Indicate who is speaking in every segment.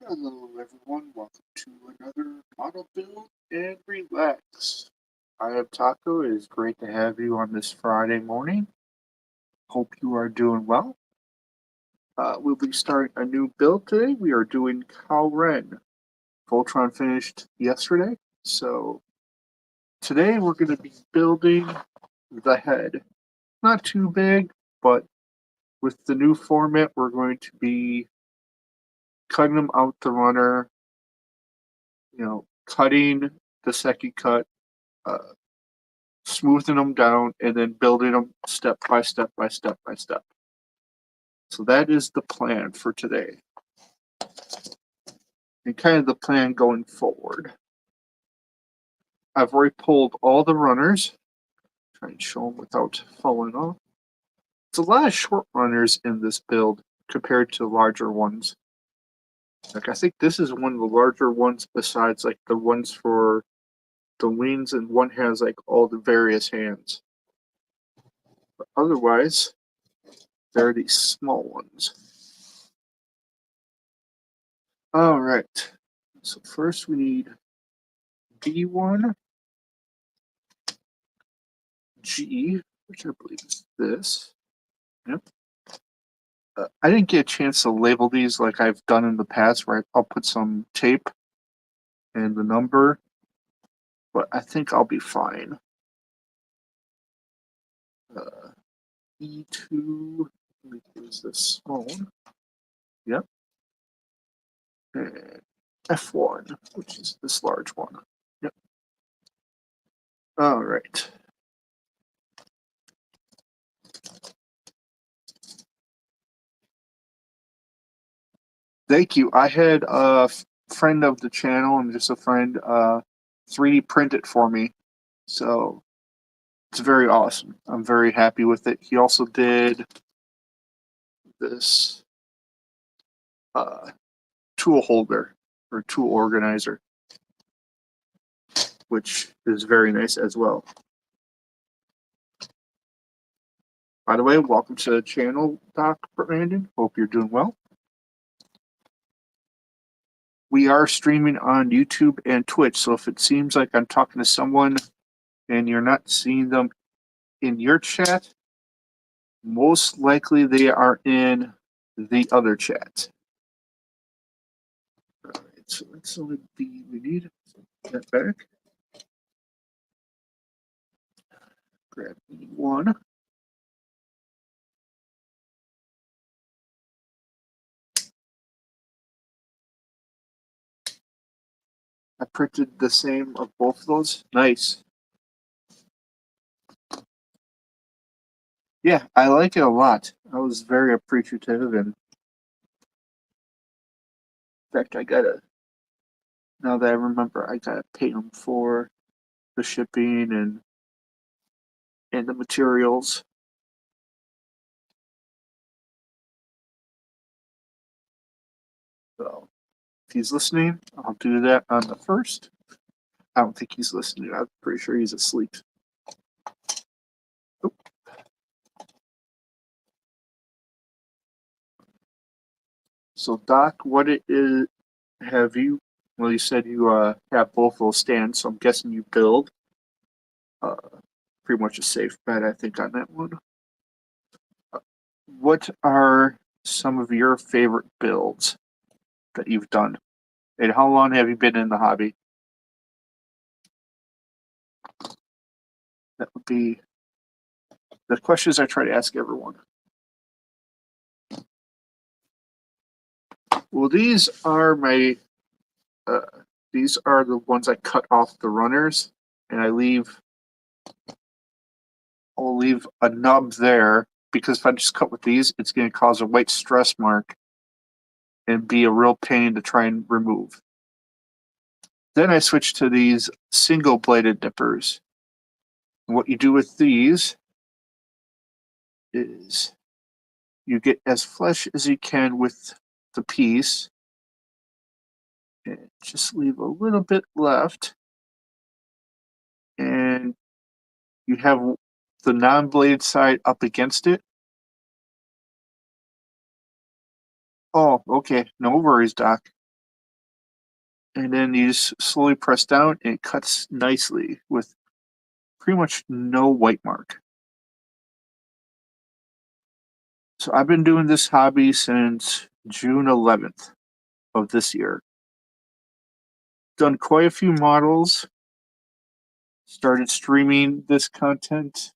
Speaker 1: Hello everyone, welcome to another model build and relax. I am Taco. It is great to have you on this Friday morning. Hope you are doing well. We'll be starting a new build today. We are doing CaoRen. Voltron finished yesterday, so today we're going to be building the head. Not too big, but with the new format we're going to be cutting them out the runner, cutting the second cut, smoothing them down, and then building them step by step by step by step. So that is the plan for today. And kind of the plan going forward. I've already pulled all the runners. Try and show them without falling off. There's a lot of short runners in this build compared to larger ones. Like, I think this is one of the larger ones besides like the ones for the wings, and one has like all the various hands. But otherwise, there are these small ones. All right. So first we need B1, G, which I believe is this. Yep. I didn't get a chance to label these like I've done in the past, where I'll put some tape and the number, but I think I'll be fine. E2, is this small one? Yep. And F1, which is this large one. Yep. All right. Thank you. I had a friend of the channel, and just a friend, 3D print it for me. So it's very awesome. I'm very happy with it. He also did this tool holder or tool organizer, which is very nice as well. By the way, welcome to the channel, Doc Brandon. Hope you're doing well. We are streaming on YouTube and Twitch, so if it seems like I'm talking to someone and you're not seeing them in your chat, most likely they are in the other chat. All right, so that's only we need that back. Grab E1. I printed the same of both of those. Nice. Yeah, I like it a lot. I was very appreciative, and in fact, now that I remember, I gotta pay them for the shipping and the materials. So if he's listening, I'll do that on the first. I don't think he's listening. I'm pretty sure he's asleep. Oop. So Doc, what it is, have you, well, you said you have both those stands, so I'm guessing you build. Pretty much a safe bet, I think, on that one. What are some of your favorite builds that you've done? And how long have you been in the hobby? That would be the questions I try to ask everyone. Well, these are my, these are the ones I cut off the runners, and I'll leave a nub there, because if I just cut with these, it's going to cause a white stress mark and be a real pain to try and remove. Then I switch to these single-bladed nippers. And what you do with these is you get as flush as you can with the piece, and just leave a little bit left, and you have the non-bladed side up against it. Oh, okay. No worries, Doc. And then you just slowly press down and it cuts nicely with pretty much no white mark. So I've been doing this hobby since June 11th of this year. Done quite a few models. Started streaming this content.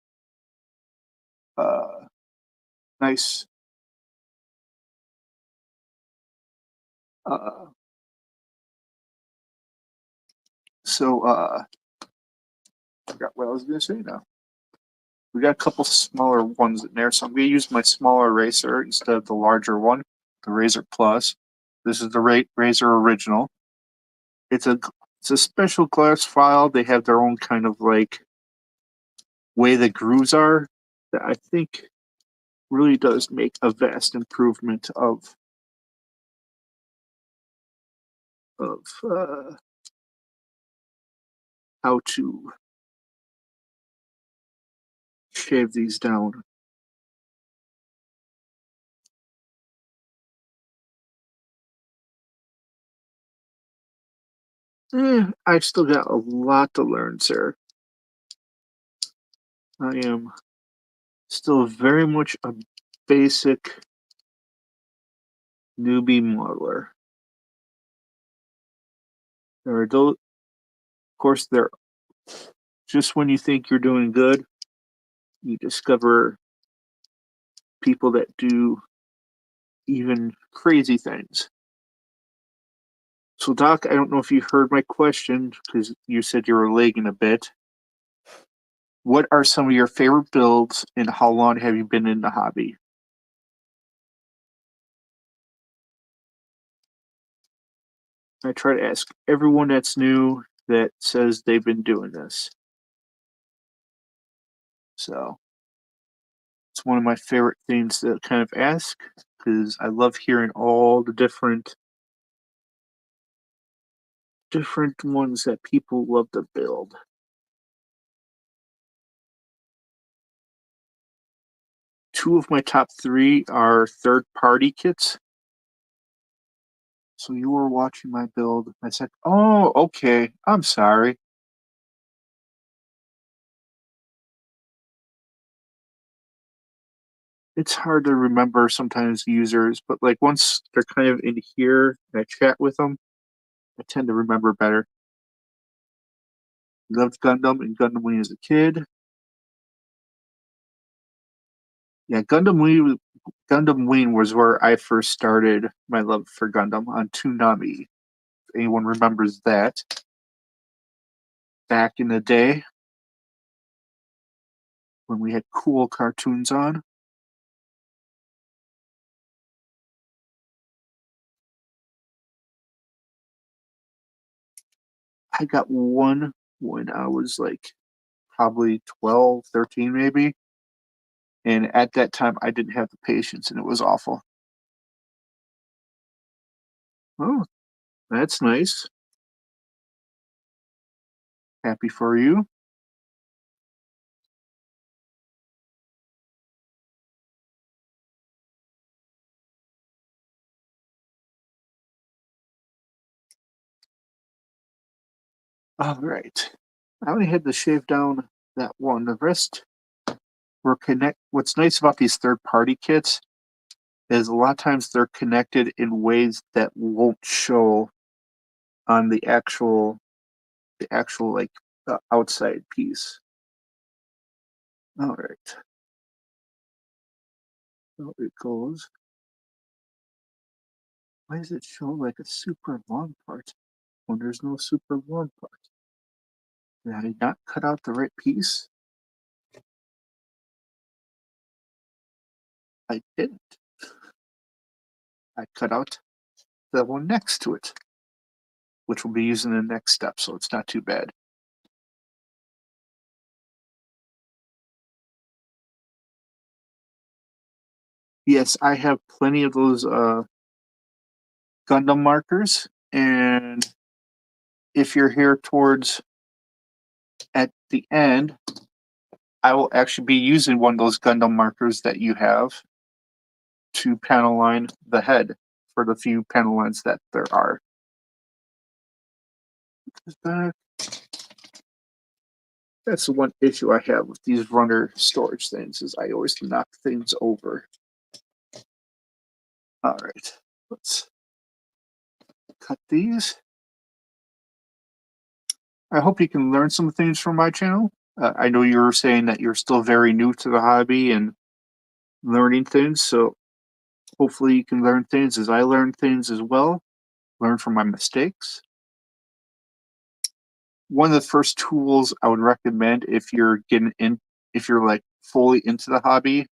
Speaker 1: Nice. I forgot what I was going to say now. We got a couple smaller ones in there, so I'm going to use my smaller Raser instead of the larger one, the Raser Plus. This is the Raser Original. It's a special glass file. They have their own kind of like way the grooves are that I think really does make a vast improvement of how to shave these down. I've still got a lot to learn, sir. I am still very much a basic newbie modeler. There are those, of course, there. Just when you think you're doing good, you discover people that do even crazy things. So, Doc, I don't know if you heard my question because you said you were lagging a bit. What are some of your favorite builds, and how long have you been in the hobby? I try to ask everyone that's new that says they've been doing this. So it's one of my favorite things to kind of ask because I love hearing all the different ones that people love to build. Two of my top three are third-party kits. So you were watching my build. I said, oh, okay, I'm sorry. It's hard to remember sometimes users, but like once they're kind of in here and I chat with them, I tend to remember better. Loved Gundam and Gundam Wing as a kid. Yeah, Gundam Wing was where I first started my love for Gundam on Toonami. If anyone remembers that. Back in the day when we had cool cartoons on. I got one when I was like probably 12, 13 maybe. And at that time, I didn't have the patience and it was awful. Oh, that's nice. Happy for you. All right. I only had to shave down that one. The rest were connect. What's nice about these third-party kits is a lot of times they're connected in ways that won't show on the actual like outside piece. All right. So it goes. Why does it show like a super long part when there's no super long part? Did I not cut out the right piece? I didn't. I cut out the one next to it, which we'll be using in the next step, so it's not too bad. Yes, I have plenty of those Gundam markers, and if you're here towards at the end, I will actually be using one of those Gundam markers that you have to panel line the head for the few panel lines that there are. back. That's the one issue I have with these runner storage things is I always knock things over. All right, let's cut these. I hope you can learn some things from my channel. I know you were saying that you're still very new to the hobby and learning things, so hopefully you can learn things as I learn things as well. Learn from my mistakes. One of the first tools I would recommend if you're like fully into the hobby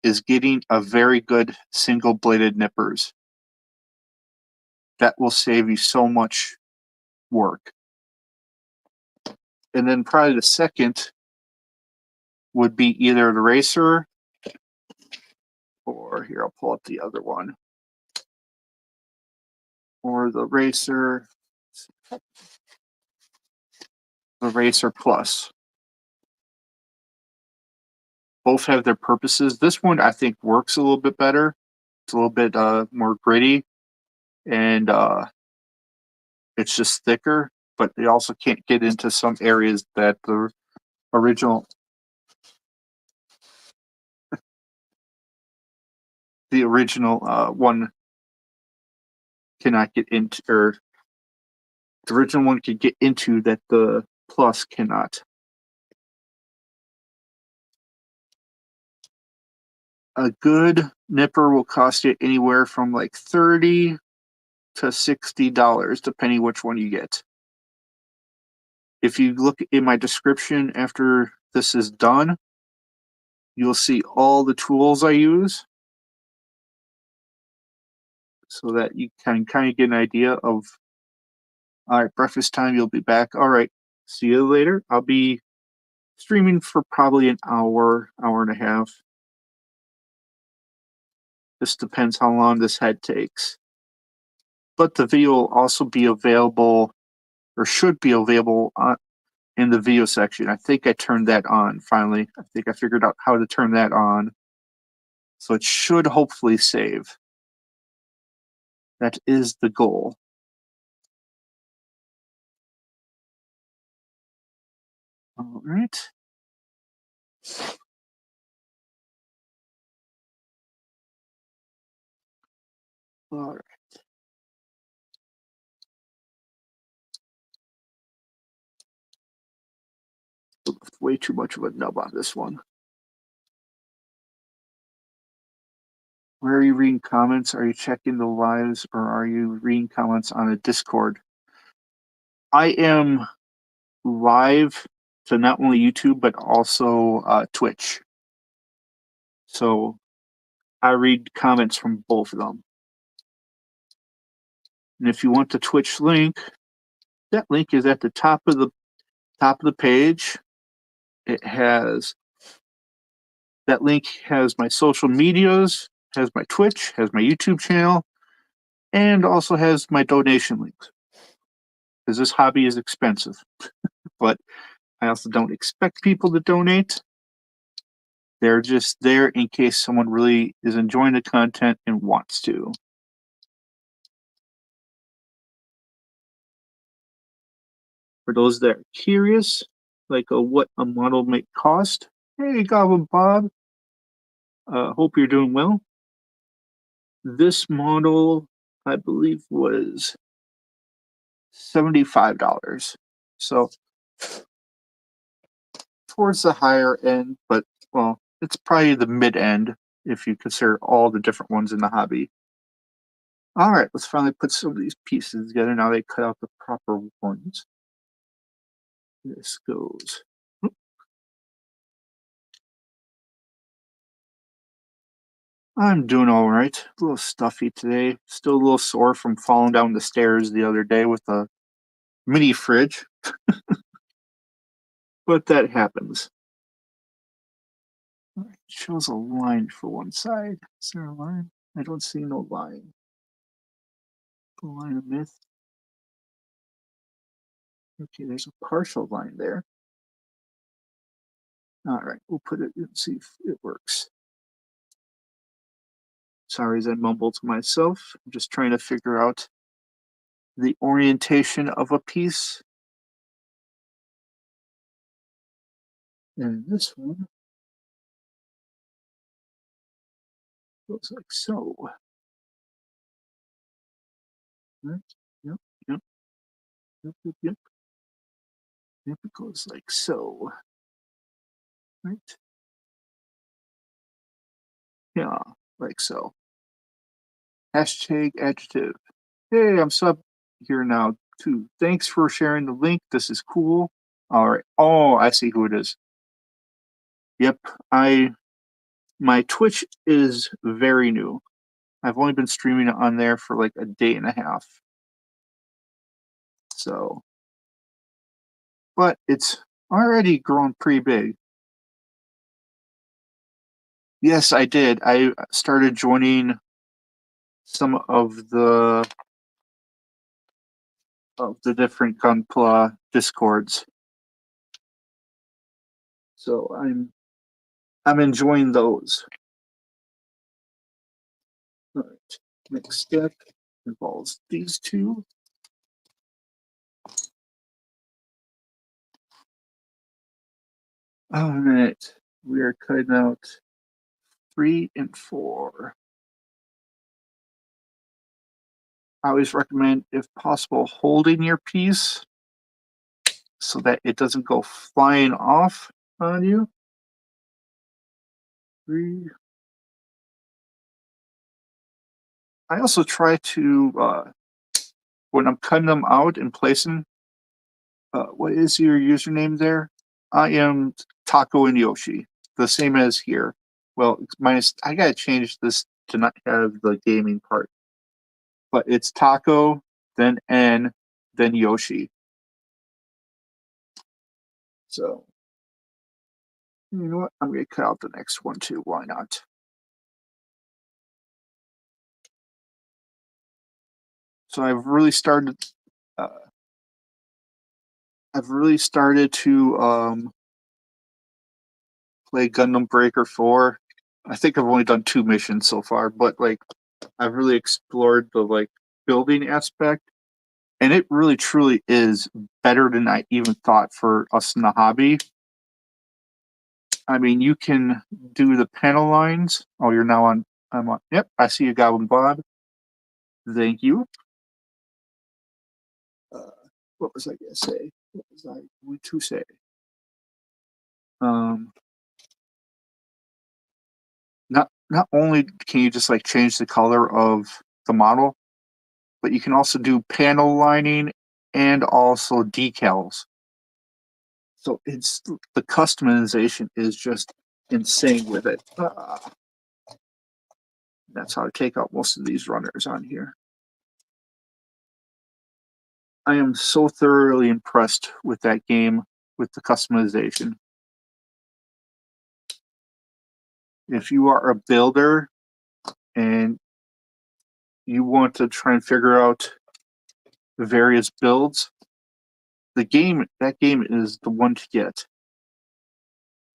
Speaker 1: is getting a very good single bladed nippers. That will save you so much work. And then probably the second would be either the racer or here, I'll pull up the other one. Or the Racer Plus. Both have their purposes. This one I think works a little bit better. It's a little bit more gritty, and it's just thicker. But they also can't get into some areas that the original one cannot get into, or the original one could get into that the Plus cannot. A good nipper will cost you anywhere from like $30 to $60, depending which one you get. If you look in my description after this is done, you'll see all the tools I use so that you can kind of get an idea of, all right, breakfast time, you'll be back. All right, see you later. I'll be streaming for probably an hour, hour and a half. This depends how long this head takes. But the video will also be available, or should be available in the video section. I think I turned that on finally. I think I figured out how to turn that on. So it should hopefully save. That is the goal. All right. All right. Way too much of a nub on this one. Where are you reading comments? Are you checking the lives or are you reading comments on a Discord? I am live to not only YouTube but also Twitch. So I read comments from both of them. And if you want the Twitch link, that link is at the top of the page. It has that link has my social medias, has my Twitch, has my YouTube channel, and also has my donation links. Because this hobby is expensive. But I also don't expect people to donate. They're just there in case someone really is enjoying the content and wants to. For those that are curious, like what a model might cost, hey, Goblin Bob, hope you're doing well. This model, I believe, was $75. So towards the higher end, but well, it's probably the mid end if you consider all the different ones in the hobby. All right, let's finally put some of these pieces together. Now they cut out the proper ones. This goes. I'm doing all right. A little stuffy today. Still a little sore from falling down the stairs the other day with a mini fridge. But that happens. All right, shows a line for one side. Is there a line? I don't see no line. The line of myth. Okay, there's a partial line there. All right, we'll put it and see if it works. Sorry as I mumble to myself. I'm just trying to figure out the orientation of a piece. And this one looks like so. Right? Yep, yep, yep, yep, yep. Yep, it goes like so. Right? Yeah, like so. Hashtag adjective. Hey, I'm sub here now too. Thanks for sharing the link. This is cool. All right. Oh, I see who it is. Yep. My Twitch is very new. I've only been streaming on there for like a day and a half. So, but it's already grown pretty big. Yes, I did. I started joining some of the different Gunpla discords. So I'm enjoying those. All right. Next step involves these two. All right. We are cutting out 3 and 4. I always recommend, if possible, holding your piece so that it doesn't go flying off on you. 3. I also try to, when I'm cutting them out and placing, what is your username there? I am Taco and Yoshi, the same as here. Well, minus, I gotta change this to not have the gaming part. But it's Taco, then N, then Yoshi. So, you know what? I'm gonna cut out the next one too. Why not? So uh, I've really started to play Gundam Breaker 4. I think I've only done 2 missions so far, but like I've really explored the like building aspect, and it really truly is better than I even thought for us in the hobby. I mean, you can do the panel lines. Oh, you're now on. I'm on. Yep, I see you, Goblin Bob. Thank you. Uh, what was I gonna say? What was I going to say? Um, not only can you just like change the color of the model, but you can also do panel lining and also decals. So it's the customization is just insane with it. That's how I take out most of these runners on here. I am so thoroughly impressed with that game, with the customization. If you are a builder and you want to try and figure out the various builds, that game is the one to get.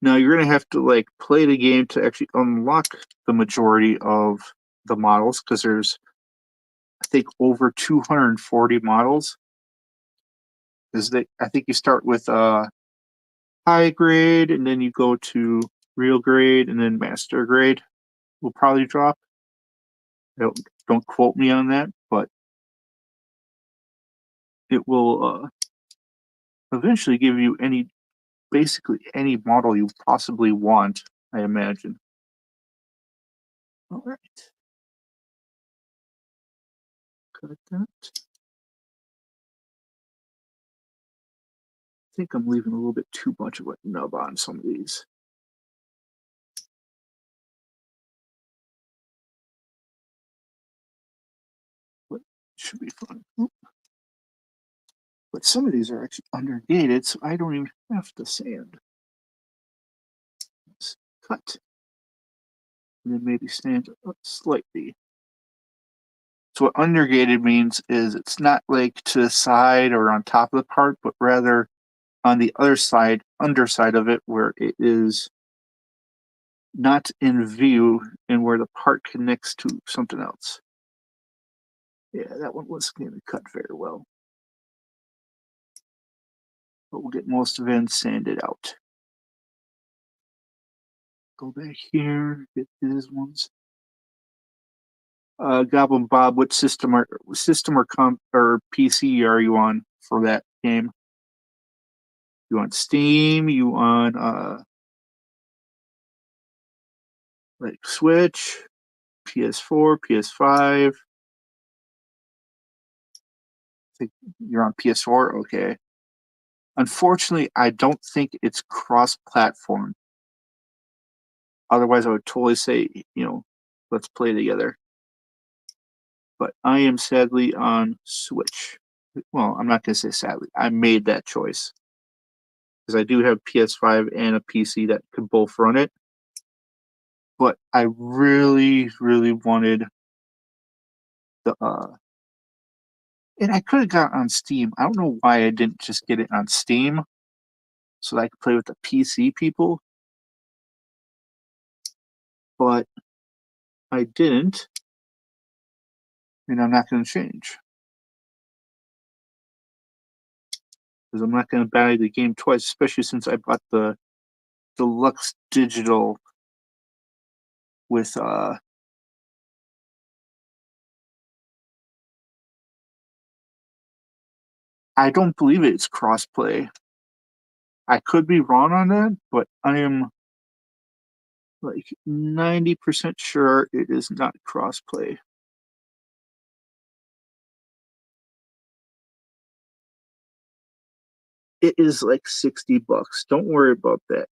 Speaker 1: Now you're gonna have to like play the game to actually unlock the majority of the models, because there's I think over 240 models. I think you start with high grade, and then you go to real grade, and then master grade will probably drop. Don't quote me on that, but it will eventually give you basically any model you possibly want, I imagine. All right. Cut that. I think I'm leaving a little bit too much of a nub on some of these. But it should be fun. But some of these are actually undergated, so I don't even have to sand. Let's cut. And then maybe sand slightly. So what undergated means is it's not like to the side or on top of the part, but rather on the other side, underside of it, where it is not in view and where the part connects to something else. Yeah, that one wasn't going to cut very well. But we'll get most of it and sand it out. Go back here, get these ones. Goblin Bob, what system or PC are you on for that game? You on Steam? You on like Switch, PS4, PS5? I think you're on PS4. Okay. Unfortunately, I don't think it's cross-platform. Otherwise, I would totally say, let's play together. But I am sadly on Switch. Well, I'm not going to say sadly. I made that choice. Because I do have PS5 and a PC that could both run it. But I really, really wanted the and I could have got it on Steam. I don't know why I didn't just get it on Steam so that I could play with the PC people. But I didn't. And I'm not going to change. Because I'm not going to buy the game twice, especially since I bought the deluxe digital with I don't believe it's crossplay. I could be wrong on that, but I am like 90% sure it is not crossplay. It is like $60. Don't worry about that.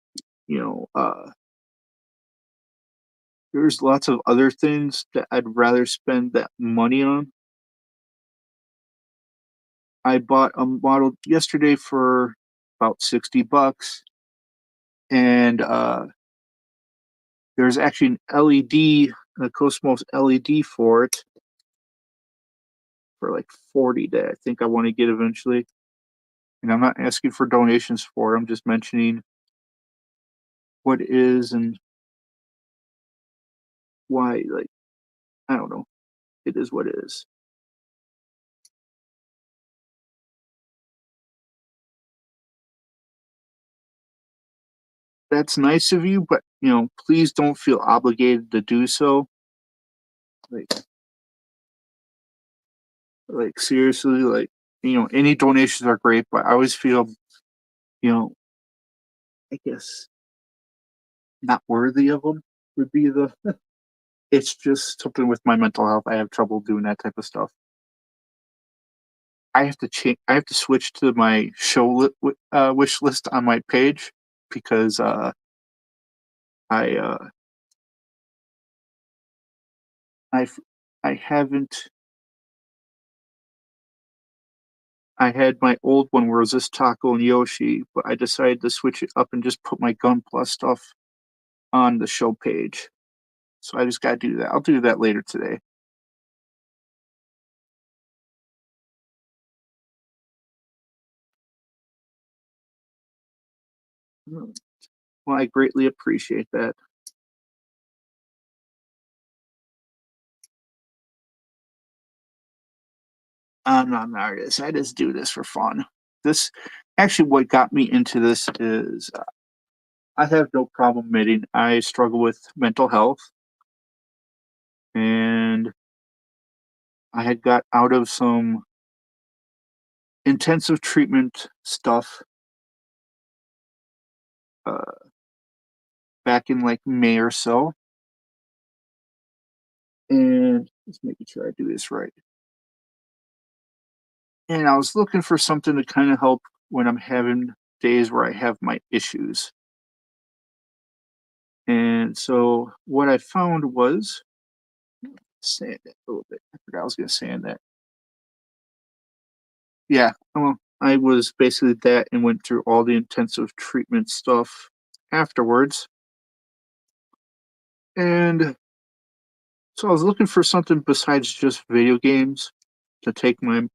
Speaker 1: There's lots of other things that I'd rather spend that money on. I bought a model yesterday for about $60, and there's actually an LED, a Cosmos LED for it for like 40 that I think I want to get eventually. And I'm not asking for donations for it. I'm just mentioning what it is and why. Like, I don't know. It is what it is. That's nice of you, but please don't feel obligated to do so. Like, seriously, like, any donations are great, but I always feel, I guess not worthy of them would be the. It's just something with my mental health. I have trouble doing that type of stuff. I have to change. I have to switch to my wish list on my page because I I've I haven't. I had my old one where it was this Taco and Yoshi, but I decided to switch it up and just put my Gun Plus stuff on the show page. So I just got to do that. I'll do that later today. Well, I greatly appreciate that. I'm not an artist. I just do this for fun. This actually, what got me into this is I have no problem admitting I struggle with mental health, and I had got out of some intensive treatment stuff uh, back in like May or so. And just making sure I do this right. And I was looking for something to kind of help when I'm having days where I have my issues. And so what I found was sand it a little bit. I forgot I was going to sand that. Yeah, well, I was basically that and went through all the intensive treatment stuff afterwards. And so I was looking for something besides just video games to take my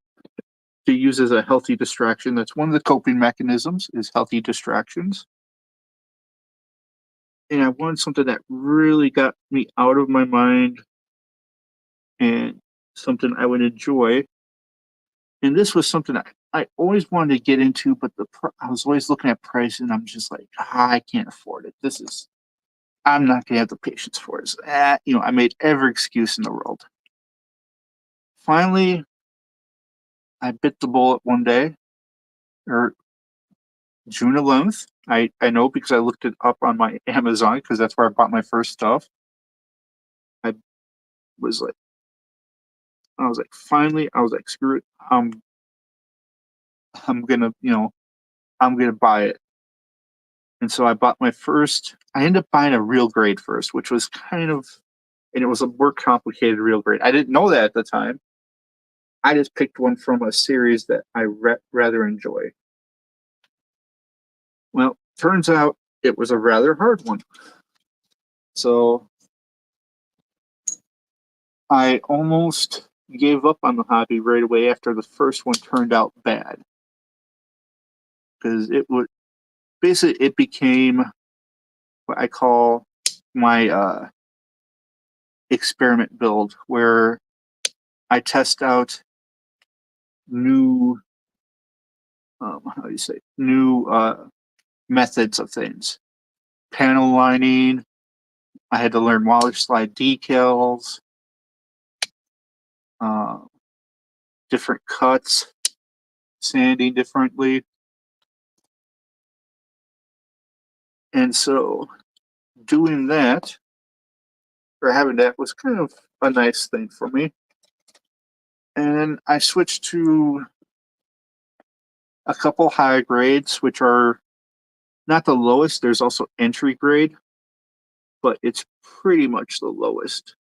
Speaker 1: to use as a healthy distraction. That's one of the coping mechanisms is healthy distractions. And I wanted something that really got me out of my mind and something I would enjoy. And this was something I always wanted to get into, but I was always looking at price, and I'm just like, I can't afford it. I'm not gonna have the patience for it. So, I made every excuse in the world. Finally, I bit the bullet one day, or June 11th. I know because I looked it up on my Amazon because that's where I bought my first stuff. I was like, finally, I was like, screw it. I'm gonna, I'm gonna buy it. And so I bought my first. I ended up buying a real grade first, which was and it was a more complicated real grade. I didn't know that at the time. I just picked one from a series that I rather enjoy. Well, turns out it was a rather hard one. So I almost gave up on the hobby right away after the first one turned out bad. Because it became what I call my experiment build, where I test out new, new methods of things. Panel lining. I had to learn water slide decals, uh, different cuts, sanding differently. And so doing that, or having that, was kind of a nice thing for me. And I switched to a couple high grades, which are not the lowest. There's also entry grade, but it's pretty much the lowest.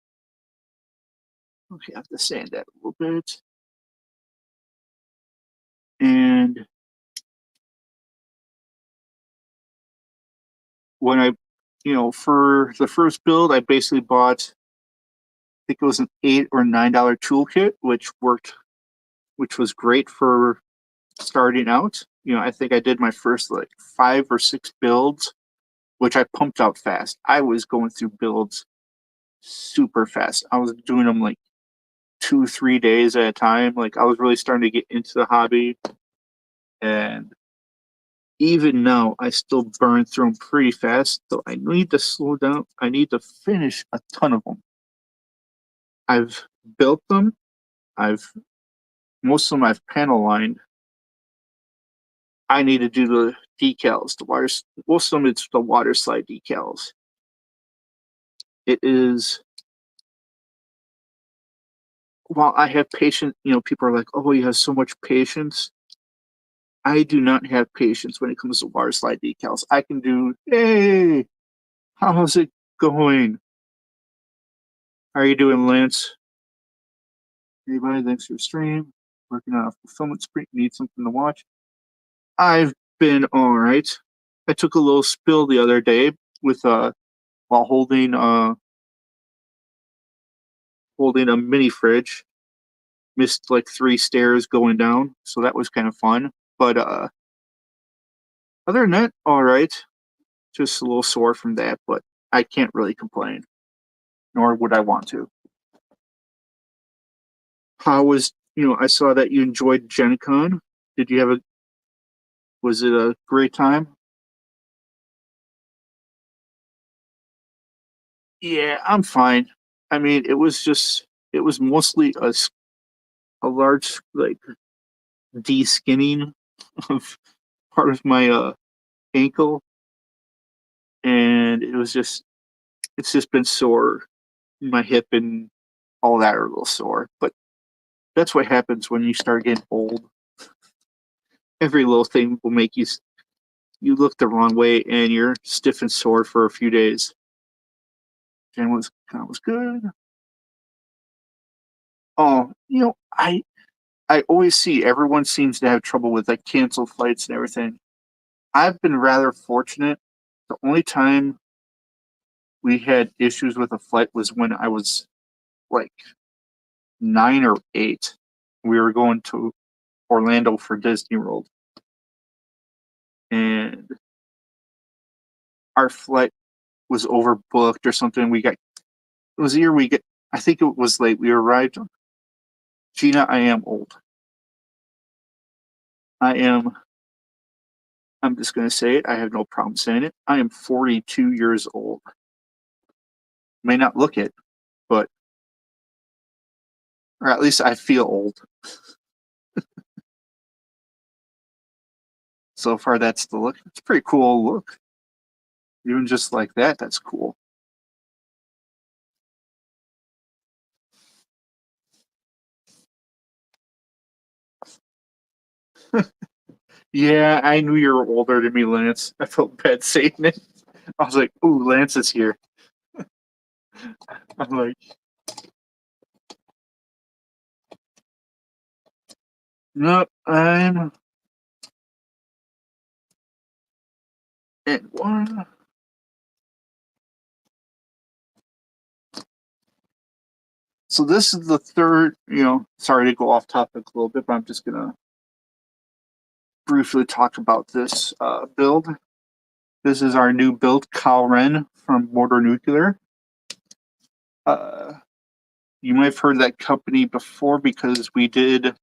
Speaker 1: Okay, I have to sand that a little bit. And when for the first build, I basically bought, I think it was an $8 or $9 toolkit, which was great for starting out. I think I did my first like 5 or 6 builds, which I pumped out fast. I was going through builds super fast. I was doing them like 2-3 days at a time. Like, I was really starting to get into the hobby, and even now I still burn through them pretty fast. So I need to slow down. I need to finish a ton of them. I've built them. Most of them I've panel lined. I need to do the decals. Most of them it's the water slide decals. It is, while I have patience, people are like, "Oh, you have so much patience." I do not have patience when it comes to water slide decals. I can do, hey, how's it going? How are you doing, Lance? Anybody? Thanks for your stream. Working on a fulfillment sprint. Need something to watch. I've been all right. I took a little spill the other day with while holding a mini fridge. Missed like 3 stairs going down, so that was kind of fun. But other than that, all right. Just a little sore from that, but I can't really complain, nor would I want to. How was, I saw that you enjoyed Gen Con. Did you have was it a great time? Yeah, I'm fine. I mean, it was mostly a large, like, de-skinning of part of my ankle, and it's just been sore. My hip and all that are a little sore, but that's what happens when you start getting old. Every little thing will make you look the wrong way, and you're stiff and sore for a few days. And was good. Oh, I always see everyone seems to have trouble with like canceled flights and everything. I've been rather fortunate. The only time we had issues with a flight was when I was like 9 or 8. We were going to Orlando for Disney World, and our flight was overbooked or something. It was the year I think it was late. We arrived Gina, I am old. I'm just going to say it. I have no problem saying it. I am 42 years old. May not look it, but, or at least I feel old. So far, that's the look. It's a pretty cool look. Even just like that, that's cool. Yeah, I knew you were older than me, Lance. I felt bad saying it. I was like, ooh, Lance is here. I'm like, nope, I'm at one. So this is the third, sorry to go off topic a little bit, but I'm just going to briefly talk about this build. This is our new build, CaoRen from Mortar Nuclear. You might have heard that company before because we did,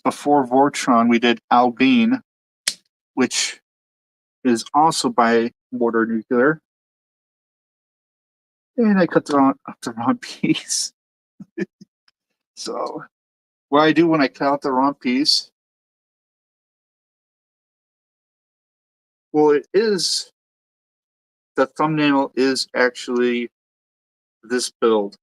Speaker 1: before Vortron, we did Albine, which is also by Mortar Nuclear. And I cut the wrong piece. So what I do when I cut out the wrong piece, well, it is, the thumbnail is actually this build.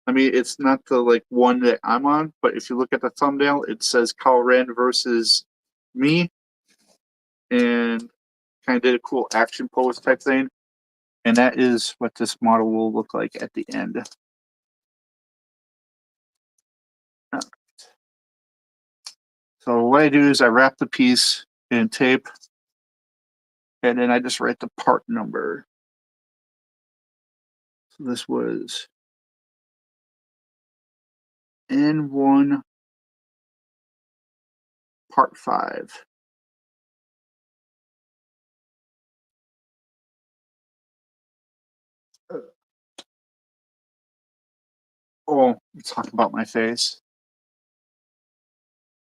Speaker 1: I mean, it's not the like one that I'm on, but if you look at the thumbnail, it says CaoRen versus me, and kind of did a cool action pose type thing. And that is what this model will look like at the end. So what I do is I wrap the piece in tape, and then I just write the part number. So this was N1 part 5. Oh, let's talk about my face.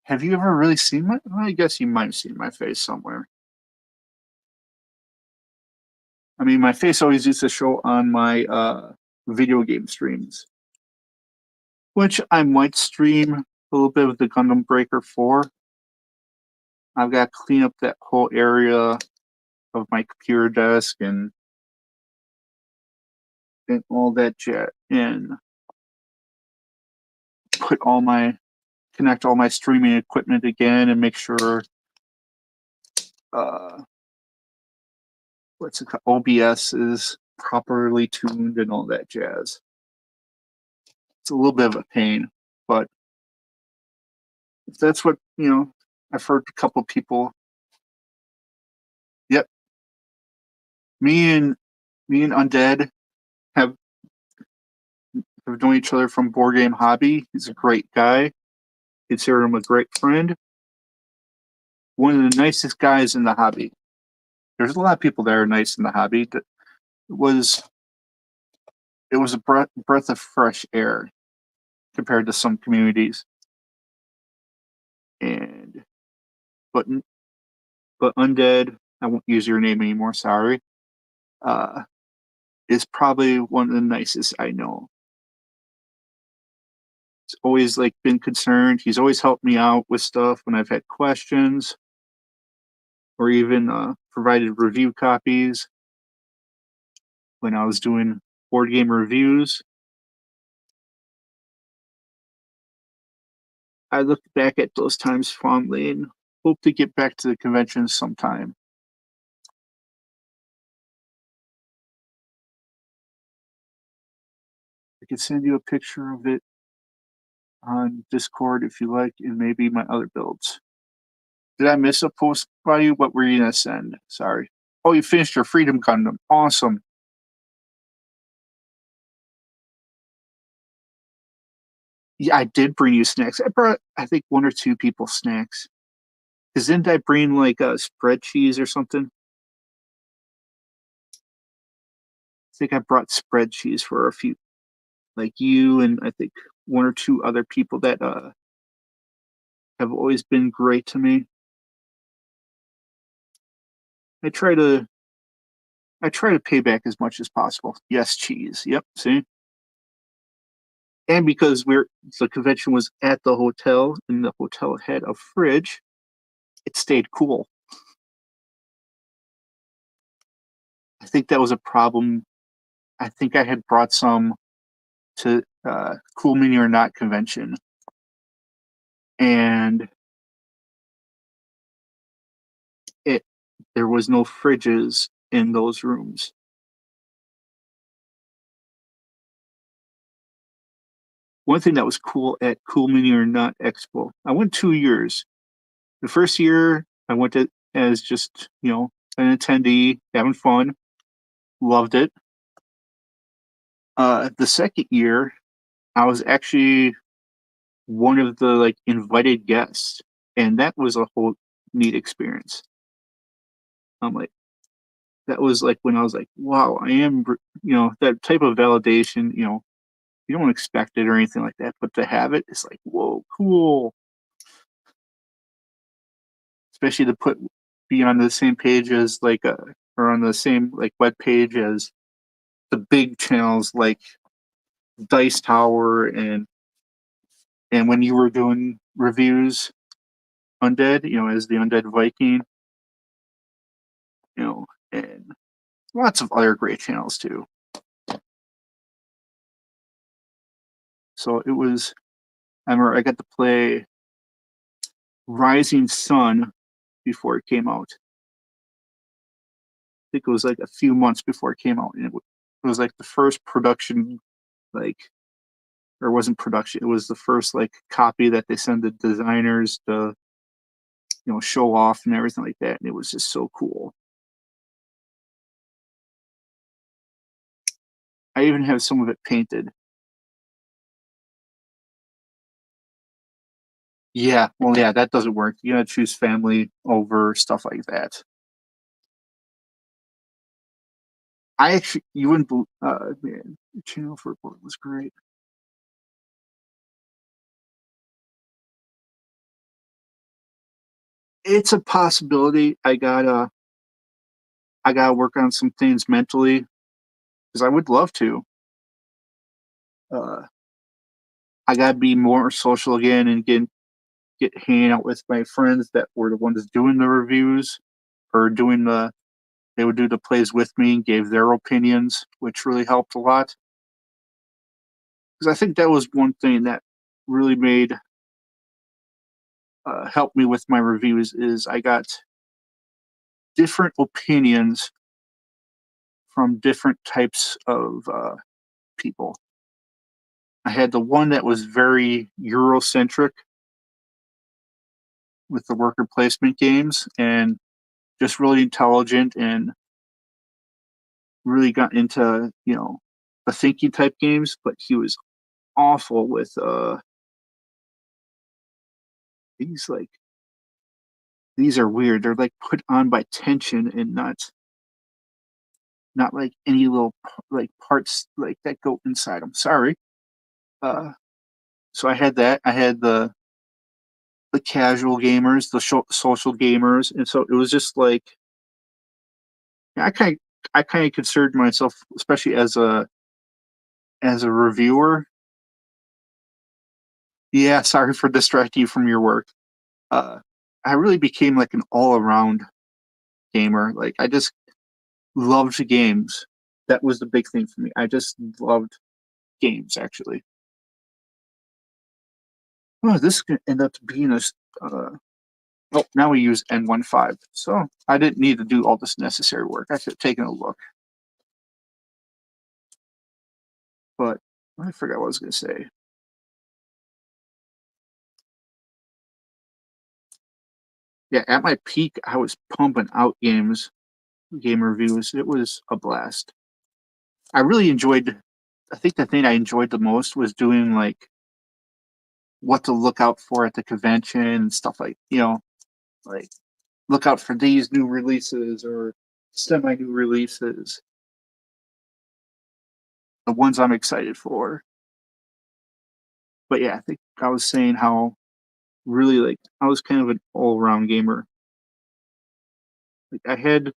Speaker 1: Have you ever really seen my? Well, I guess you might have seen my face somewhere. I mean, my face always used to show on my video game streams, which I might stream a little bit with the Gundam Breaker 4. I've got to clean up that whole area of my computer desk and all that jet and connect all my streaming equipment again and make sure what's it called? OBS is properly tuned and all that jazz. It's a little bit of a pain, but if that's what, I've heard a couple people. Yep. Me and Undead have known each other from Board Game Hobby. He's a great guy. Consider him a great friend. One of the nicest guys in the hobby. There's a lot of people that are nice in the hobby. It was a breath of fresh air compared to some communities. But Undead, I won't use your name anymore, sorry, is probably one of the nicest I know. He's always been concerned. He's always helped me out with stuff when I've had questions, or even provided review copies when I was doing board game reviews. I look back at those times fondly and hope to get back to the convention sometime. I could send you a picture of it on Discord if you like, and maybe my other builds. Did I miss a post by you? What were you going to send? Sorry. Oh, you finished your Freedom Gundam. Awesome. Yeah, I did bring you snacks. I brought, I think, 1 or 2 people snacks. Because didn't I bring a spread cheese or something? think I brought spreadsheets for a few, like you and I think one or two other people that have always been great to me. I try to pay back as much as possible. Yes, cheese. Yep, see? And because the convention was at the hotel and the hotel had a fridge, it stayed cool. I think that was a problem. I think I had brought some to Cool Mini or Not convention, and there was no fridges in those rooms. One thing that was cool at Cool Mini or Not Expo, I went 2 years. The first year I went as just an attendee, having fun, loved it. The second year, I was actually one of the invited guests, and that was a whole neat experience. I'm like, that was like when I was like, wow, I am, that type of validation. You don't expect it or anything like that, but to have it, it's like, whoa, cool. Especially to be on the same page as or on the same web page as the big channels like Dice Tower and when you were doing reviews, Undead, as the Undead Viking, and lots of other great channels too. So it was, I remember I got to play Rising Sun before it came out. I think it was like a few months before it came out, and it was like the first production, or it wasn't production, it was the first copy that they send the designers to show off and everything like that, and it was just so cool. I even have some of it painted. Yeah, well, yeah, that doesn't work. You gotta choose family over stuff like that. I actually, you wouldn't believe, man, the channel for report was great. It's a possibility. I gotta work on some things mentally because I would love to. Uh, I gotta be more social again and get hanging out with my friends that were the ones doing the reviews or they would do the plays with me and gave their opinions, which really helped a lot. Because I think that was one thing that really helped me with my reviews is I got different opinions from different types of people. I had the one that was very Eurocentric with the worker placement games and just really intelligent and really got into the thinking type games, but he was awful with these these are weird. They're put on by tension and not like any little parts that go inside them. Sorry. So I had that. I had the casual gamers, the social gamers, and so it was just I kind of considered myself, especially as a reviewer. Yeah, sorry for distracting you from your work. Uh, I really became an all around gamer. I just loved games. That was the big thing for me. I just loved games, actually. Oh, this could end up being a. Oh, now we use N15. So I didn't need to do all this necessary work. I should have taken a look. But I forgot what I was going to say. Yeah, at my peak, I was pumping out game reviews. It was a blast. I really enjoyed. I think the thing I enjoyed the most was doing what to look out for at the convention and stuff like look out for these new releases or semi new releases. the ones I'm excited for. But yeah, I think I was saying how really like I was kind of an all-around gamer. Like I had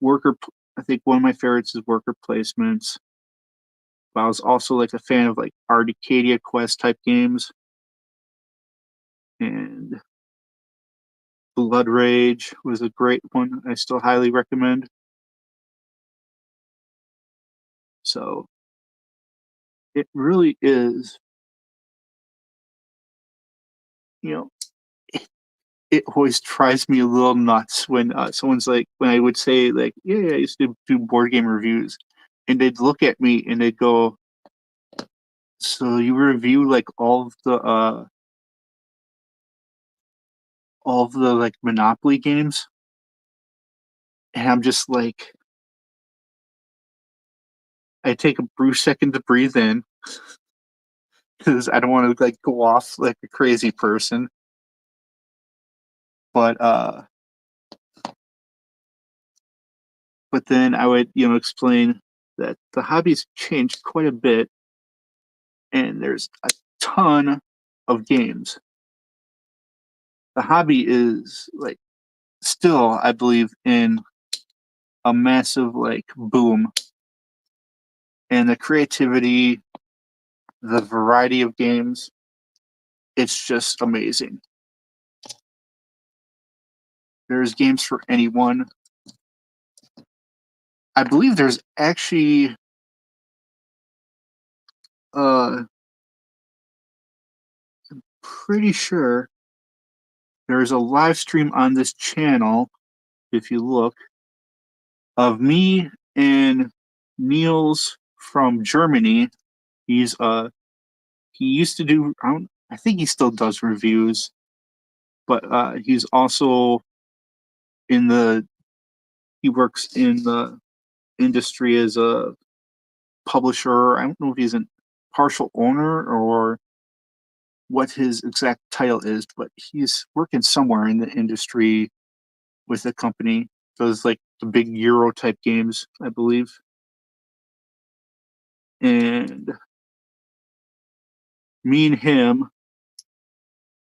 Speaker 1: worker. I think one of my favorites is worker placements. But I was also like a fan of like Arcadia Quest type games and Blood Rage was a great one. I still highly recommend. So it really is, you know, it always drives me a little nuts when someone's like, when I would say like, yeah, I used to do board game reviews, and they'd look at me and they'd go, so you review like all of the like Monopoly games, and I'm just like, I take a brief second to breathe in because I don't want to like go off like a crazy person, but then I would explain that the hobby's changed quite a bit, and there's a ton of games. The hobby is like still, I believe, in a massive like boom, and the creativity, the variety of games, it's just amazing. There's games for anyone. I believe there's actually uh pretty sure there's a live stream on this channel, if you look, of me and Niels from Germany. He used to do, I think he still does reviews, but he's also in the he works in the industry as a publisher. I don't know if he's a partial owner or what his exact title is, but he's working somewhere in the industry with the company. Does like the big Euro type games, I believe. And me and him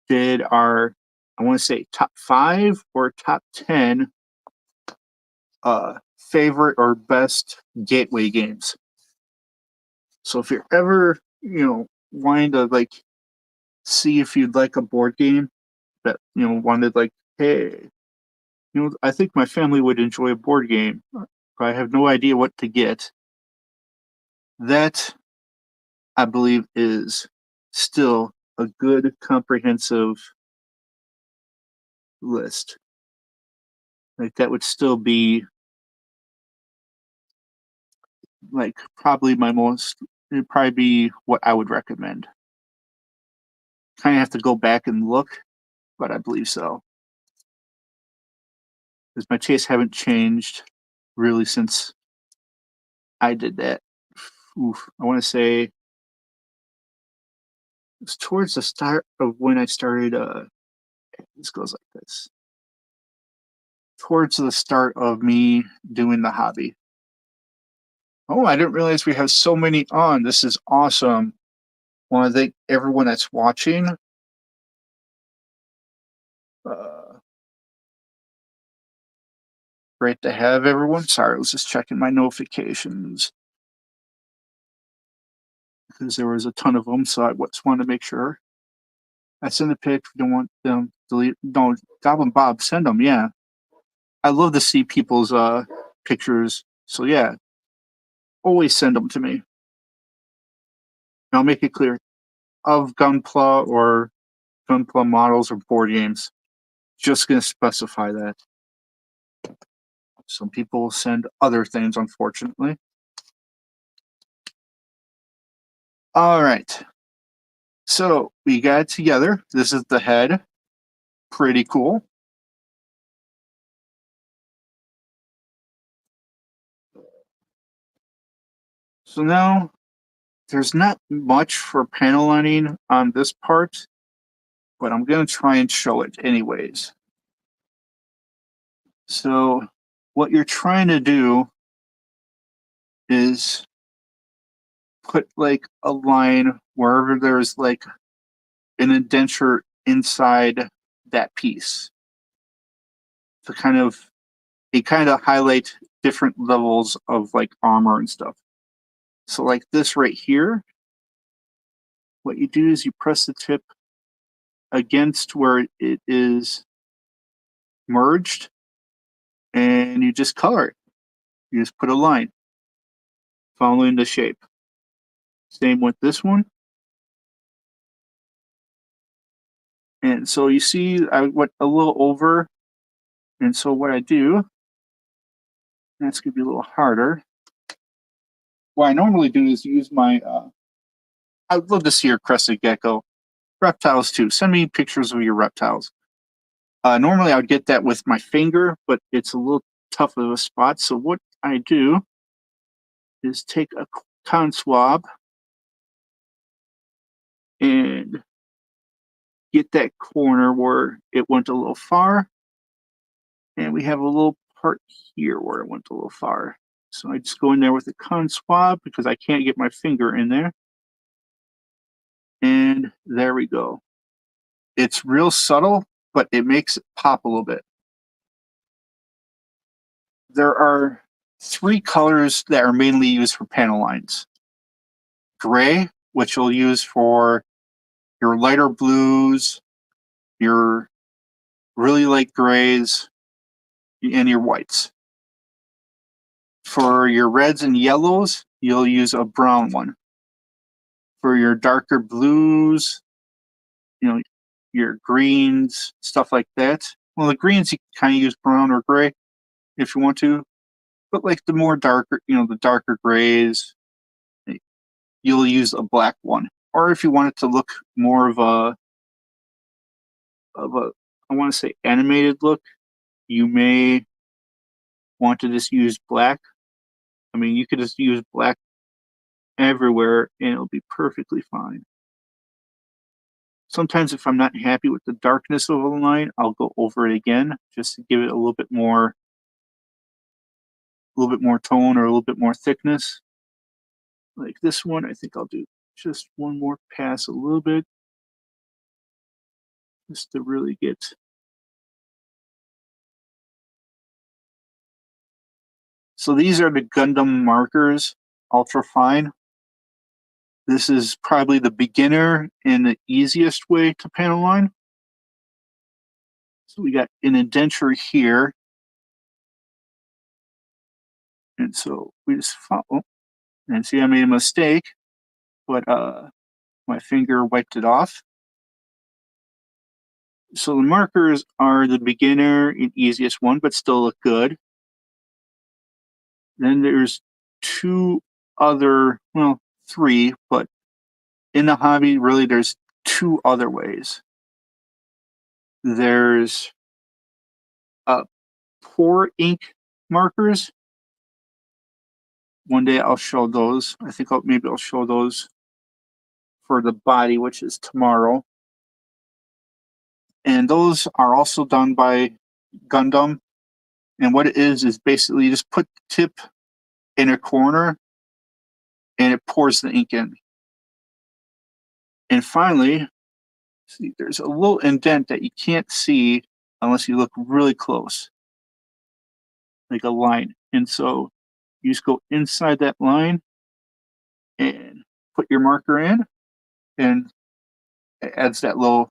Speaker 1: did our, I want to say, top 5 or top 10 favorite or best gateway games. So if you're ever, wanting to like see if you'd like a board game that, wanted like, hey, I think my family would enjoy a board game, but I have no idea what to get. That, I believe, is still a good comprehensive list. Like that would still be like probably it'd probably be what I would recommend. Kind of have to go back and look, but I believe so. Because my tastes haven't changed really since I did that. Oof, I want to say it's towards the start of when I started. This goes like this. Towards the start of me doing the hobby. Oh, I didn't realize we have so many on. This is awesome. Want to thank everyone that's watching. Uh, Great to have everyone. Sorry, I was just checking my notifications because there was a ton of them, so I just wanted to make sure. I send a pic. Don't want them delete. Don't Goblin Bob, send them. Yeah, I love to see people's pictures. So yeah, always send them to me. And I'll make it clear of Gunpla or Gunpla models or board games. Just gonna specify that. Some people send other things, unfortunately. All right. So we got it together. This is the head. Pretty cool. So now there's not much for panel lining on this part, but I'm going to try and show it anyways. So what you're trying to do is put like a line wherever there's like an indenture inside that piece to kind of highlight different levels of like armor and stuff. So like this right here, what you do is you press the tip against where it is merged and you just color it. You just put a line following the shape. Same with this one. And so you see I went a little over, and so what I do, that's going to be a little harder. What I normally do is use my, I'd love to see your crested gecko. Reptiles too. Send me pictures of your reptiles. Normally I would get that with my finger, but it's a little tough of a spot. So what I do is take a cotton swab and get that corner where it went a little far. And we have a little part here where it went a little far. So I just go in there with a cotton swab because I can't get my finger in there. And there we go. It's real subtle, but it makes it pop a little bit. There are 3 colors that are mainly used for panel lines. Gray, which you'll use for your lighter blues, your really light grays, and your whites. For your reds and yellows, you'll use a brown one. For your darker blues, your greens, stuff like that. Well, the greens you can kind of use brown or gray if you want to, but like the more darker, the darker grays, you'll use a black one. Or if you want it to look more of a I want to say animated look, you may want to just use black. I mean, you could just use black everywhere and it'll be perfectly fine. Sometimes if I'm not happy with the darkness of a line, I'll go over it again just to give it a little bit more tone or a little bit more thickness. Like this one, I think I'll do just one more pass a little bit just to really get. So these are the Gundam markers, ultra fine. This is probably the beginner and the easiest way to panel line. So we got an indenture here. And so we just follow. And see, I made a mistake, but my finger wiped it off. So the markers are the beginner and easiest one, but still look good. Then there's 2 other, well, 3, but in the hobby, really, there's 2 other ways. There's pour ink markers. One day I'll show those. I think maybe I'll show those for the body, which is tomorrow. And those are also done by Gundam. And what it is basically you just put the tip in a corner and it pours the ink in. And finally, see, there's a little indent that you can't see unless you look really close, like a line. And so you just go inside that line and put your marker in, and it adds that little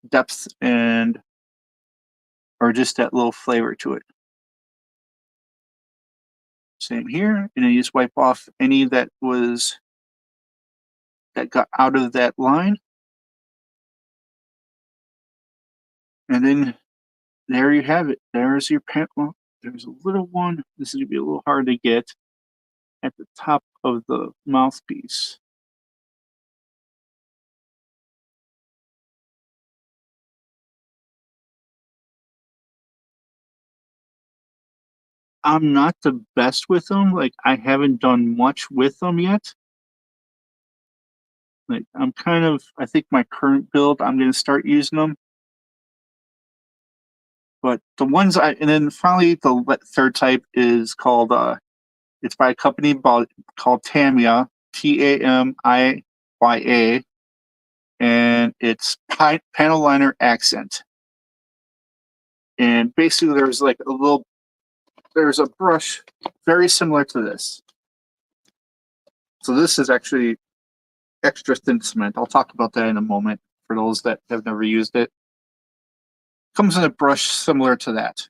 Speaker 1: depth or just that little flavor to it. Same here, and then you just wipe off any that got out of that line. And then there you have it. There's your pen. Well, there's a little one. This is going to be a little hard to get at the top of the mouthpiece. I'm not the best with them. Like, I haven't done much with them yet. Like, I think my current build, I'm going to start using them. But the ones and then finally the 3rd type is called, it's by a company called Tamia. Tamia, and it's panel liner accent. And basically, there's a brush very similar to this. So this is actually extra thin cement. I'll talk about that in a moment for those that have never used it. Comes in a brush similar to that.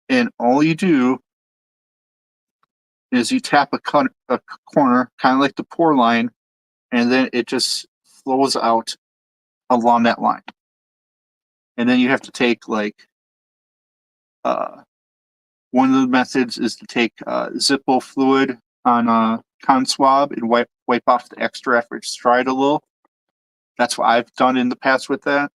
Speaker 1: And all you do is you tap a corner, kind of like the pour line, and then it just flows out along that line. And then you have to take one of the methods is to take Zippo fluid on a cotton swab and wipe off the extra after it's dried a little. That's what I've done in the past with that.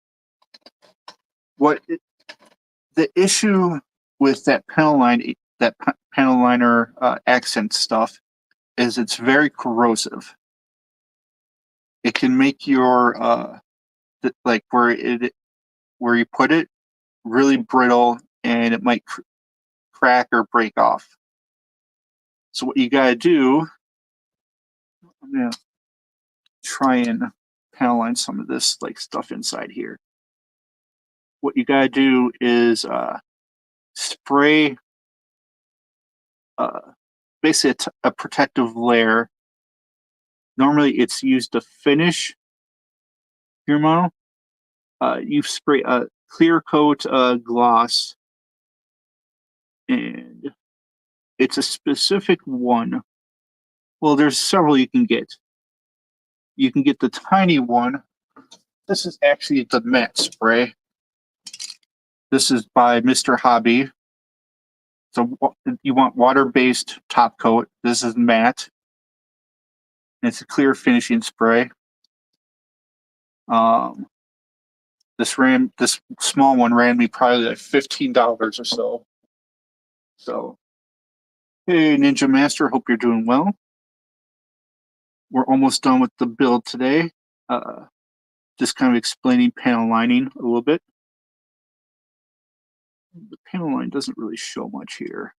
Speaker 1: The issue with that panel liner accent stuff is it's very corrosive. It can make your where you put it really brittle, and it might crack or break off. So what you gotta do, I'm gonna try and panel line some of this stuff inside here. What you gotta do is spray basically a protective layer. Normally it's used to finish your model. You spray a clear coat gloss, and it's a specific one. Well, there's several you can get. You can get the tiny one. This is actually the matte spray. This is by Mr. Hobby. So you want water-based top coat. This is matte. It's a clear finishing spray. This small one ran me probably like $15 or so. So, hey, Ninja Master, hope you're doing well. We're almost done with the build today. Just kind of explaining panel lining a little bit. The panel line doesn't really show much here.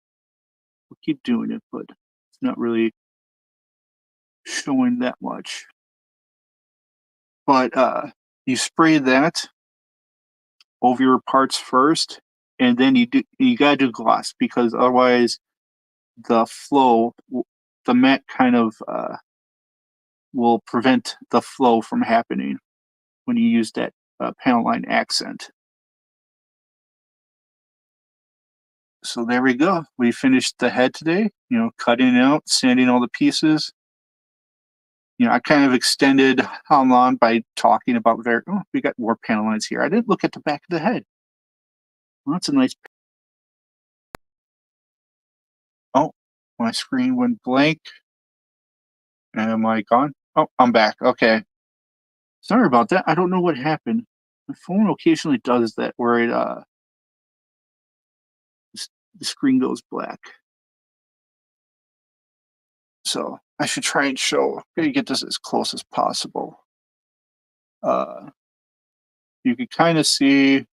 Speaker 1: We'll keep doing it, but it's not really showing that much. But you spray that over your parts first, and then you gotta do gloss, because otherwise the flow, the matte kind of will prevent the flow from happening when you use that panel line accent. So there we go. We finished the head today, cutting it out, sanding all the pieces. I kind of extended how long by talking about we got more panel lines here. I didn't look at the back of the head. Well, that's a nice. Oh, my screen went blank. Am I gone? Oh, I'm back. Okay. Sorry about that. I don't know what happened. My phone occasionally does that, where the screen goes black. So I should try and show. Maybe get this as close as possible. You can kind of see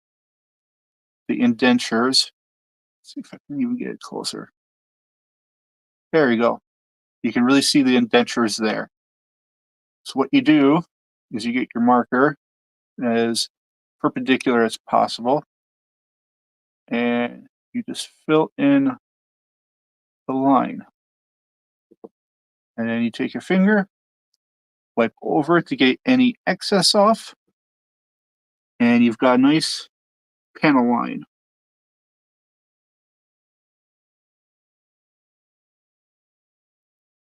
Speaker 1: the indentures. Let's see if I can even get it closer. There you go. You can really see the indentures there. So what you do is you get your marker as perpendicular as possible, and you just fill in the line. And then you take your finger, wipe over it to get any excess off, and you've got a nice panel line.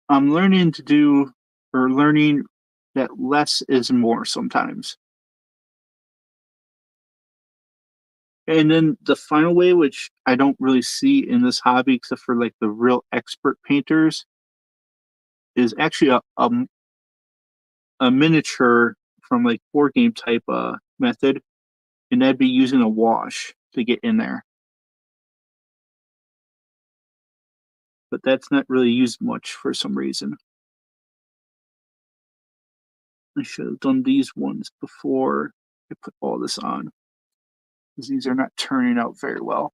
Speaker 1: I'm learning that less is more sometimes. And then the final way, which I don't really see in this hobby except for the real expert painters, is actually a miniature from board game type method, and that'd be using a wash to get in there. But that's not really used much for some reason. I should have done these ones before I put all this on, because these are not turning out very well.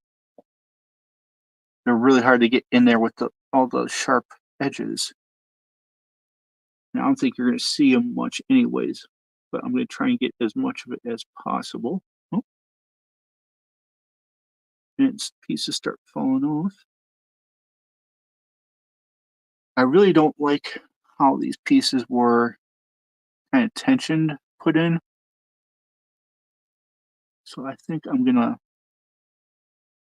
Speaker 1: They're really hard to get in there with all the sharp edges. And I don't think you're going to see them much anyways, but I'm going to try and get as much of it as possible. Oh. And pieces start falling off. I really don't like how these pieces were kind of tensioned put in. So I think I'm going to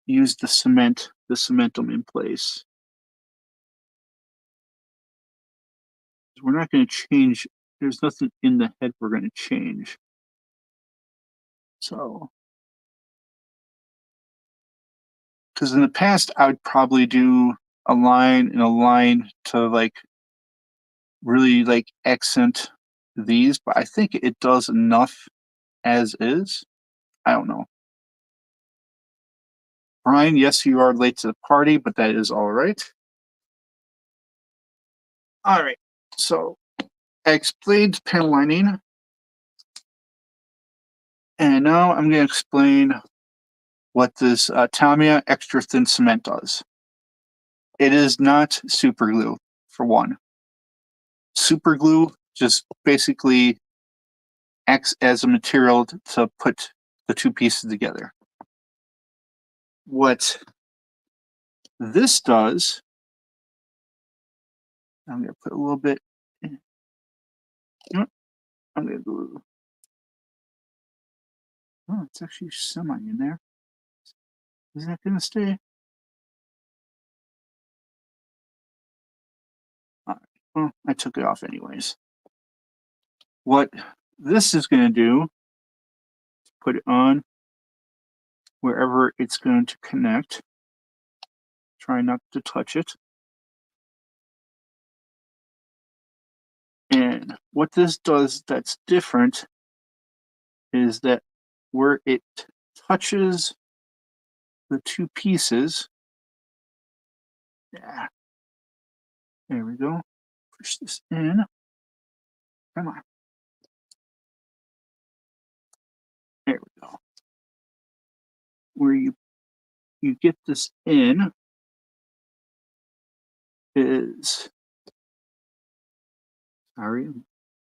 Speaker 1: use the cement them in place. We're not going to change. There's nothing in the head we're going to change. So, because in the past, I would probably do a line and a line to like really like accent these, but I think it does enough as is. I don't know. Brian, yes, you are late to the party, but that is all right. All right, so I explained panel lining, and now I'm going to explain what this Tamia extra thin cement does. It is not super glue, for one. Super glue just basically acts as a material to put the two pieces together. What this does, I'm going to put a little bit, I'm going to do, oh, it's actually semi in there. Is that going to stay? All right. Well, I took it off anyways. What this is going to do, put it on wherever it's going to connect. Try not to touch it. And what this does that's different is that where it touches the two pieces, yeah, there we go. Push this in. Come on. There we go. Where you get this in is, sorry,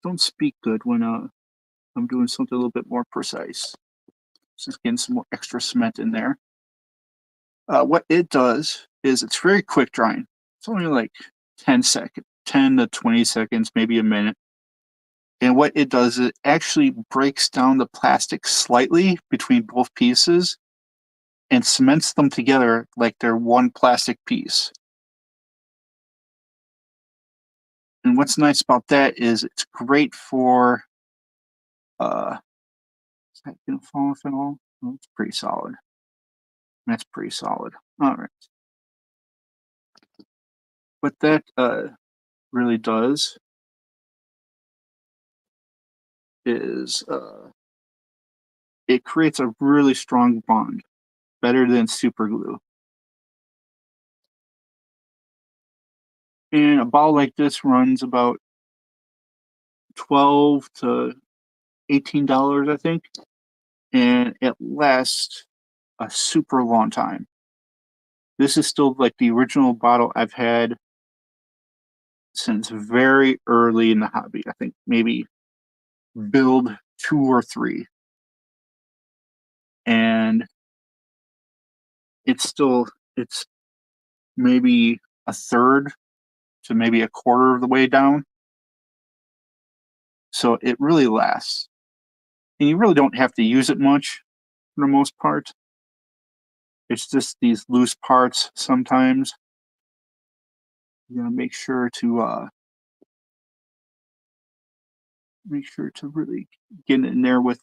Speaker 1: don't speak good when I'm doing something a little bit more precise. Just getting some more extra cement in there. What it does is it's very quick drying. It's only like 10 to 20 seconds, maybe a minute. And what it does is it actually breaks down the plastic slightly between both pieces and cements them together like they're one plastic piece. And what's nice about that is it's great for, is that gonna fall off at all? Oh, it's pretty solid. That's pretty solid. All right. What that really does is it creates a really strong bond, better than super glue. And a ball like this runs about $12 to $18, I think, and it lasts a super long time. This is still like the original bottle I've had since very early in the hobby. I think maybe build 2 or 3. And it's maybe a third to maybe a quarter of the way down. So it really lasts. And you really don't have to use it much for the most part. It's just these loose parts sometimes. You gotta make sure to really get in there with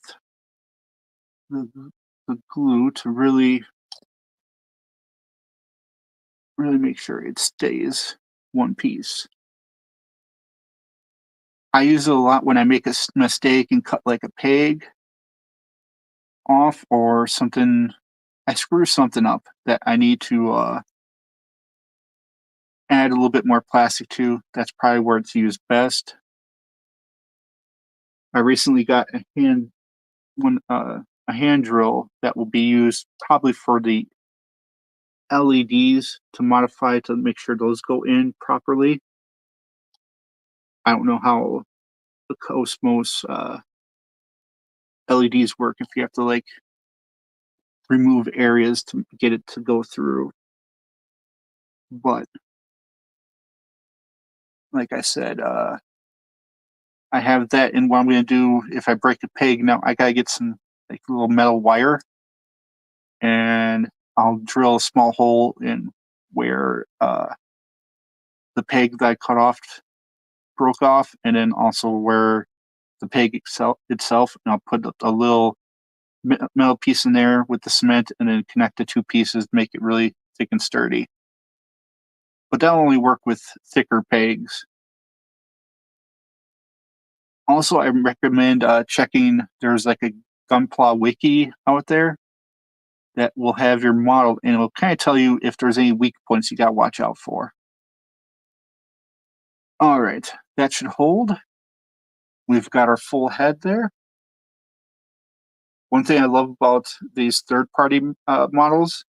Speaker 1: the glue to really make sure it stays one piece. I use it a lot when I make a mistake and cut like a peg off or something. I screw something up that I need to add a little bit more plastic to. That's probably where it's used best. I recently got a hand drill that will be used probably for the LEDs to modify to make sure those go in properly. I don't know how the Cosmos LEDs work, if you have to like remove areas to get it to go through. But like I said, I have that, and what I'm going to do if I break a peg, now I got to get some like little metal wire, and I'll drill a small hole in where the peg that I cut off broke off, and then also where the peg itself, and I'll put a little metal piece in there with the cement, and then connect the two pieces to make it really thick and sturdy. But that'll only work with thicker pegs. Also, I recommend checking. There's like a Gunpla wiki out there that will have your model, and it will kind of tell you if there's any weak points you got to watch out for. All right, that should hold. We've got our full head there. One thing I love about these third-party models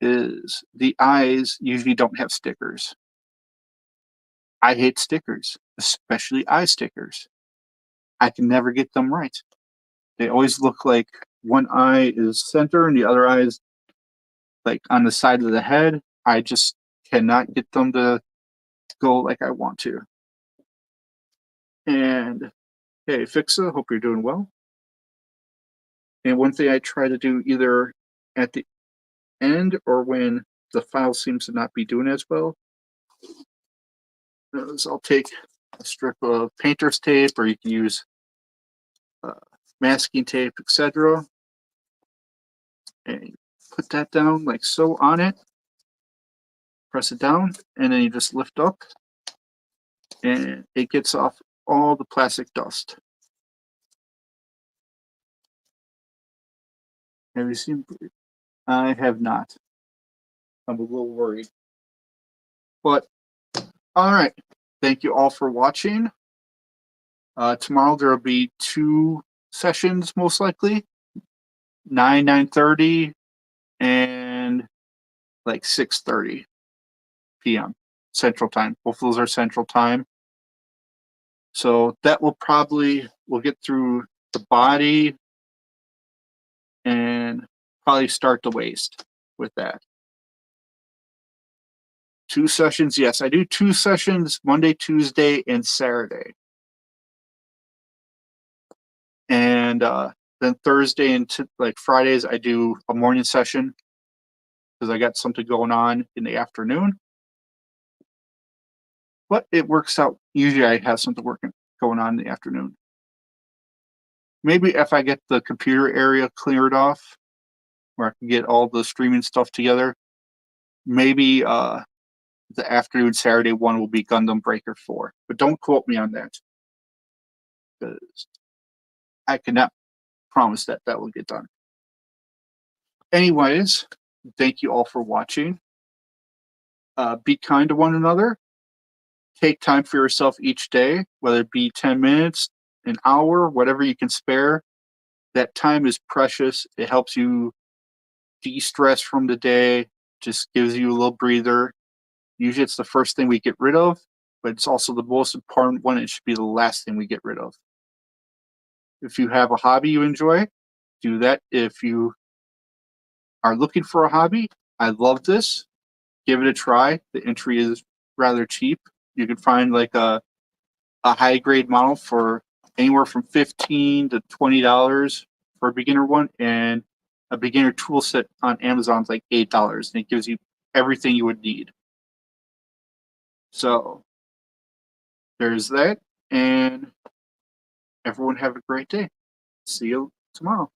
Speaker 1: is the eyes usually don't have stickers. I hate stickers, especially eye stickers. I can never get them right. They always look like one eye is center and the other eye is like on the side of the head. I just cannot get them to go like I want to. And hey, Fixa, hope you're doing well. And one thing I try to do either at the end or when the file seems to not be doing as well is I'll take a strip of painter's tape, or you can use masking tape, etc. And put that down like so on it. Press it down, and then you just lift up, and it gets off all the plastic dust. Have you seen? I have not. I'm a little worried. But, all right. Thank you all for watching. Tomorrow there will be 2 sessions, most likely. 9:30, and like 6:30 p.m. Central Time. Both of those are Central Time. So that will probably, we'll get through the body and probably start the waist with that. 2 sessions, yes. I do 2 sessions, Monday, Tuesday, and Saturday. And then Thursday and like Fridays, I do a morning session because I got something going on in the afternoon. But it works out. Usually I have something going on in the afternoon. Maybe if I get the computer area cleared off, where I can get all the streaming stuff together, maybe the afternoon Saturday one will be Gundam Breaker 4. But don't quote me on that, because I cannot promise that that will get done. Anyways, thank you all for watching. Be kind to one another. Take time for yourself each day, whether it be 10 minutes, an hour, whatever you can spare. That time is precious. It helps you de-stress from the day, just gives you a little breather. Usually it's the first thing we get rid of, but it's also the most important one. It should be the last thing we get rid of. If you have a hobby you enjoy, do that. If you are looking for a hobby, I love this. Give it a try. The entry is rather cheap. You can find like a high grade model for anywhere from $15 to $20 for a beginner one, and a beginner tool set on Amazon is like $8, and it gives you everything you would need. So there's that, and everyone have a great day. See you tomorrow.